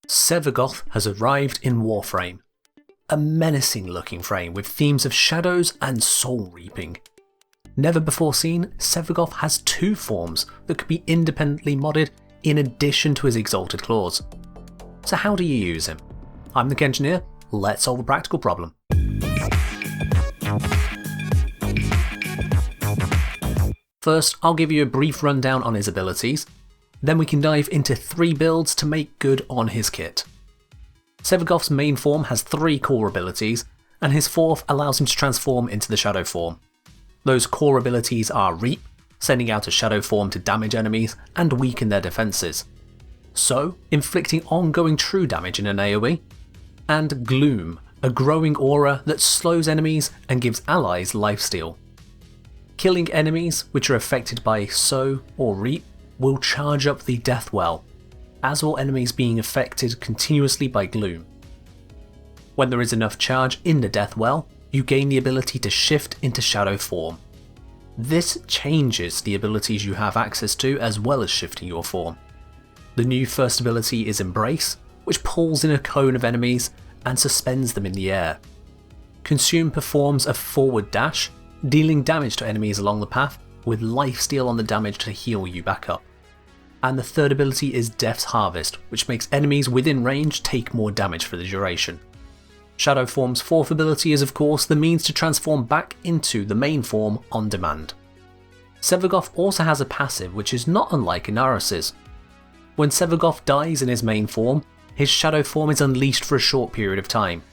Sevagoth has arrived in Warframe. A menacing looking frame with themes of shadows and soul reaping. Never before seen, Sevagoth has two forms that could be independently modded in addition to his exalted claws. So how do you use him? I'm the Kengineer, let's solve a practical problem. First, I'll give you a brief rundown on his abilities, then we can dive into 3 builds to make good on his kit. Sevagoth's main form has 3 core abilities, and his 4th allows him to transform into the shadow form. Those core abilities are Reap, sending out a shadow form to damage enemies and weaken their defences, so inflicting ongoing true damage in an AoE, and Gloom, a growing aura that slows enemies and gives allies lifesteal. Killing enemies which are affected by Sow or Reap will charge up the death well, as will enemies being affected continuously by Gloom. When there is enough charge in the death well, you gain the ability to shift into shadow form. This changes the abilities you have access to as well as shifting your form. The new first ability is Embrace, which pulls in a cone of enemies and suspends them in the air. Consume performs a forward dash, dealing damage to enemies along the path with lifesteal on the damage to heal you back up. And the third ability is Death's Harvest, which makes enemies within range take more damage for the duration. Shadow Form's 4th ability is of course the means to transform back into the main form on demand. Sevagoth also has a passive which is not unlike Inaras's. When Sevagoth dies in his main form, his shadow form is unleashed for a short period of time.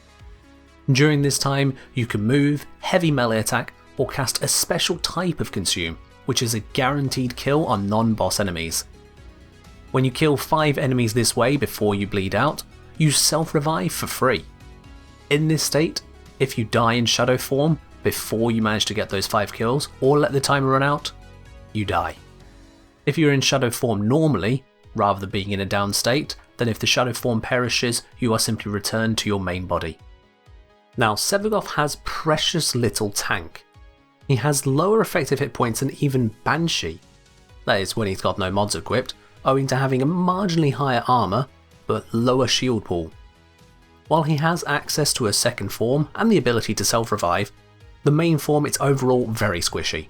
During this time you can move, heavy melee attack, or cast a special type of Consume, which is a guaranteed kill on non-boss enemies. When you kill 5 enemies this way before you bleed out, you self-revive for free. In this state, if you die in shadow form before you manage to get those 5 kills or let the timer run out, you die. If you're in shadow form normally, rather than being in a down state, then if the shadow form perishes, you are simply returned to your main body. Now Sevagoth has precious little tank. He has lower effective hit points than even Banshee, that is when he's got no mods equipped, owing to having a marginally higher armour but lower shield pool. While he has access to a second form and the ability to self-revive, the main form is overall very squishy.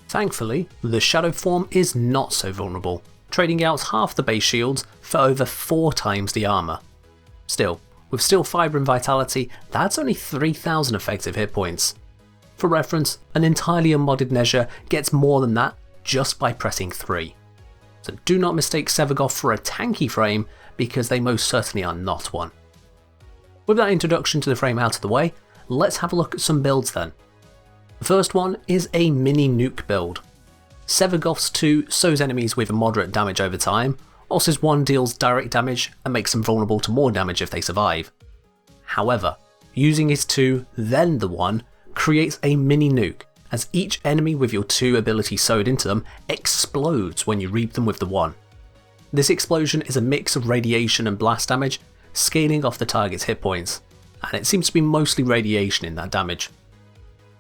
Thankfully, the shadow form is not so vulnerable, trading out half the base shields for over 4 times the armour. Still, with Steel Fibre and Vitality, that's only 3000 effective hit points. For reference, an entirely unmodded Nezha gets more than that just by pressing 3. So do not mistake Sevagoth for a tanky frame, because they most certainly are not one. With that introduction to the frame out of the way, let's have a look at some builds then. The first one is a mini nuke build. Sevagoth's 2 sows enemies with moderate damage over time, whilst his 1 deals direct damage and makes them vulnerable to more damage if they survive. However, using his 2 then the 1 creates a mini nuke, as each enemy with your 2 abilities sewed into them explodes when you reap them with the 1. This explosion is a mix of radiation and blast damage, scaling off the target's hit points, and it seems to be mostly radiation in that damage.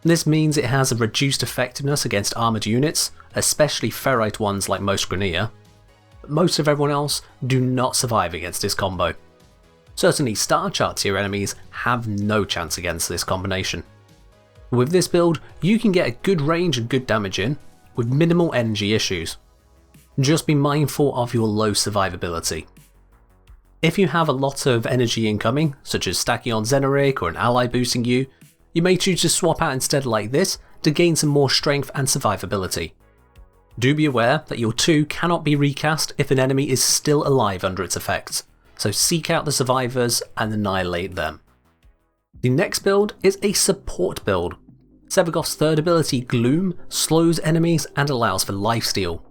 This means it has a reduced effectiveness against armoured units, especially ferrite ones like most Grineer, but most of everyone else do not survive against this combo. Certainly Star Chart tier enemies have no chance against this combination. With this build, you can get a good range and good damage in, with minimal energy issues. Just be mindful of your low survivability. If you have a lot of energy incoming, such as stacking on Xenoric or an ally boosting you, you may choose to swap out instead like this to gain some more strength and survivability. Do be aware that your 2 cannot be recast if an enemy is still alive under its effects, so seek out the survivors and annihilate them. The next build is a support build. Sevagoth's 3rd ability, Gloom, slows enemies and allows for lifesteal.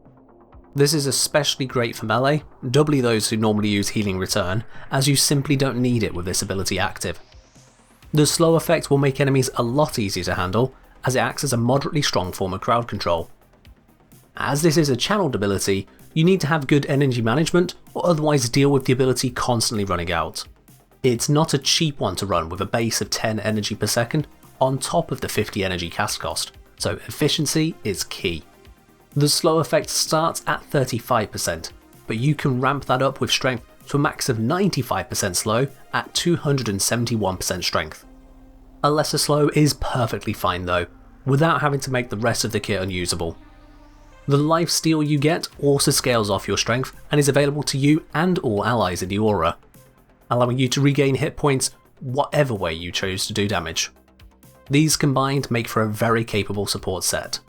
This is especially great for melee, doubly those who normally use Healing Return, as you simply don't need it with this ability active. The slow effect will make enemies a lot easier to handle, as it acts as a moderately strong form of crowd control. As this is a channeled ability, you need to have good energy management or otherwise deal with the ability constantly running out. It's not a cheap one to run with a base of 10 energy per second on top of the 50 energy cast cost, so efficiency is key. The slow effect starts at 35%, but you can ramp that up with strength to a max of 95% slow at 271% strength. A lesser slow is perfectly fine though, without having to make the rest of the kit unusable. The lifesteal you get also scales off your strength and is available to you and all allies in the aura, allowing you to regain hit points whatever way you chose to do damage. These combined make for a very capable support set.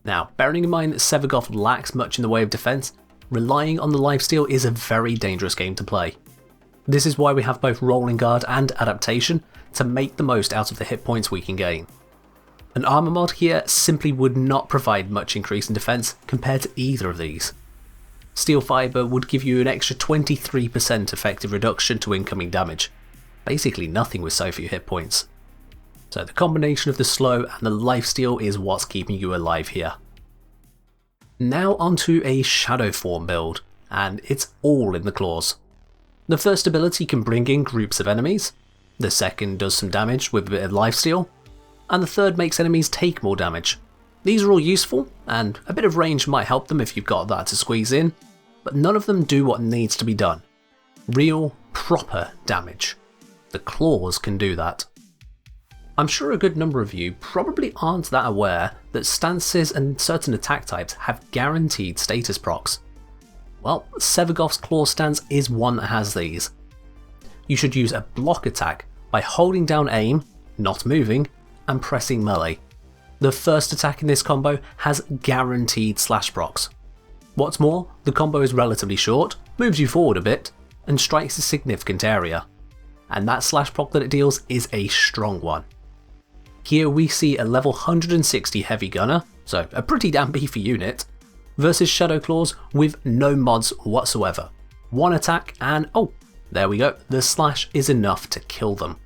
Now, bearing in mind that Sevagoth lacks much in the way of defense, relying on the lifesteal is a very dangerous game to play. This is why we have both Rolling Guard and Adaptation to make the most out of the hit points we can gain. An armor mod here simply would not provide much increase in defense compared to either of these. Steel Fiber would give you an extra 23% effective reduction to incoming damage, basically nothing with so few hit points. So the combination of the slow and the lifesteal is what's keeping you alive here. Now onto a Shadow Form build, and it's all in the claws. The first ability can bring in groups of enemies, the second does some damage with a bit of lifesteal, and the third makes enemies take more damage. These are all useful, and a bit of range might help them if you've got that to squeeze in, but none of them do what needs to be done. Real, proper damage. The claws can do that. I'm sure a good number of you probably aren't that aware that stances and certain attack types have guaranteed status procs. Well, Sevagoth's claw stance is one that has these. You should use a block attack by holding down aim, not moving, and pressing melee. The first attack in this combo has guaranteed slash procs. What's more, the combo is relatively short, moves you forward a bit, and strikes a significant area. And that slash proc that it deals is a strong one. Here we see a level 160 heavy gunner, so a pretty damn beefy unit, versus Shadow Claws with no mods whatsoever. One attack and oh, there we go, the slash is enough to kill them.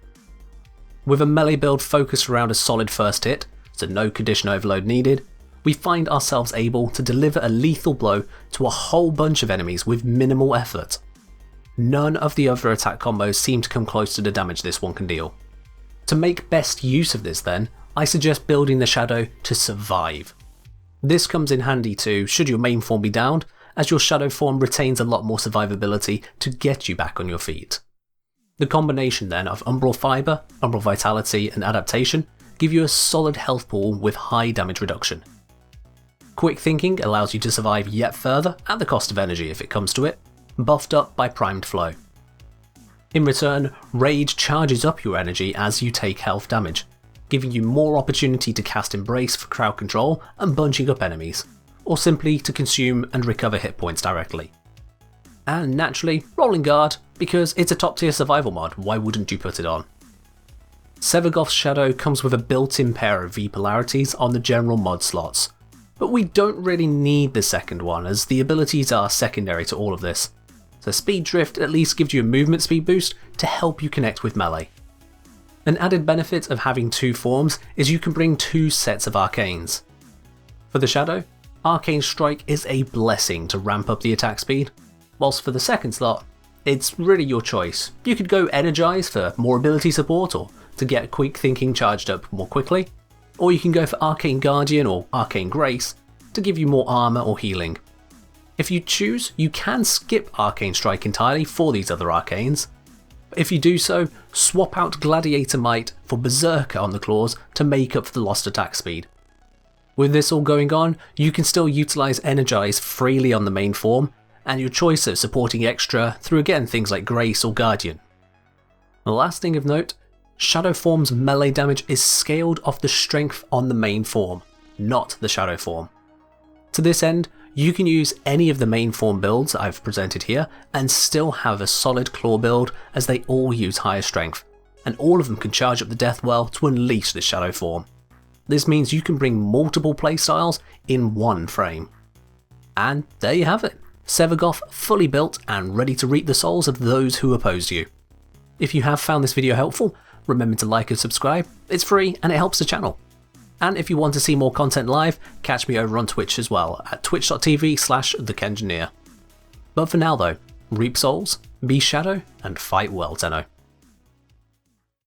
With a melee build focused around a solid first hit, so no condition overload needed, we find ourselves able to deliver a lethal blow to a whole bunch of enemies with minimal effort. None of the other attack combos seem to come close to the damage this one can deal. To make best use of this then, I suggest building the Shadow to survive. This comes in handy too should your main form be downed, as your Shadow form retains a lot more survivability to get you back on your feet. The combination then of Umbral Fiber, Umbral Vitality and Adaptation give you a solid health pool with high damage reduction. Quick Thinking allows you to survive yet further at the cost of energy if it comes to it, buffed up by Primed Flow. In return, Rage charges up your energy as you take health damage, giving you more opportunity to cast Embrace for crowd control and bunching up enemies, or simply to consume and recover hit points directly. And naturally, Rolling Guard, because it's a top tier survival mod, why wouldn't you put it on? Sevagoth's Shadow comes with a built-in pair of V polarities on the general mod slots, but we don't really need the second one as the abilities are secondary to all of this. So Speed Drift at least gives you a movement speed boost to help you connect with melee. An added benefit of having two forms is you can bring two sets of arcanes. For the Shadow, Arcane Strike is a blessing to ramp up the attack speed, whilst for the second slot, it's really your choice. You could go Energize for more ability support or to get Quick Thinking charged up more quickly, or you can go for Arcane Guardian or Arcane Grace to give you more armor or healing. If you choose, you can skip Arcane Strike entirely for these other arcanes. If you do so, swap out Gladiator Might for Berserker on the claws to make up for the lost attack speed. With this all going on, you can still utilise Energize freely on the main form, and your choice of supporting extra through again things like Grace or Guardian. The last thing of note, Shadow Form's melee damage is scaled off the strength on the main form, not the Shadow Form. To this end, you can use any of the main form builds I've presented here and still have a solid claw build as they all use higher strength, and all of them can charge up the death well to unleash the Shadow Form. This means you can bring multiple playstyles in one frame. And there you have it, Sevagoth fully built and ready to reap the souls of those who oppose you. If you have found this video helpful, remember to like and subscribe, it's free and it helps the channel. And if you want to see more content live, catch me over on Twitch as well, at twitch.tv/thekengineer. But for now though, reap souls, be Shadow, and fight well, Tenno.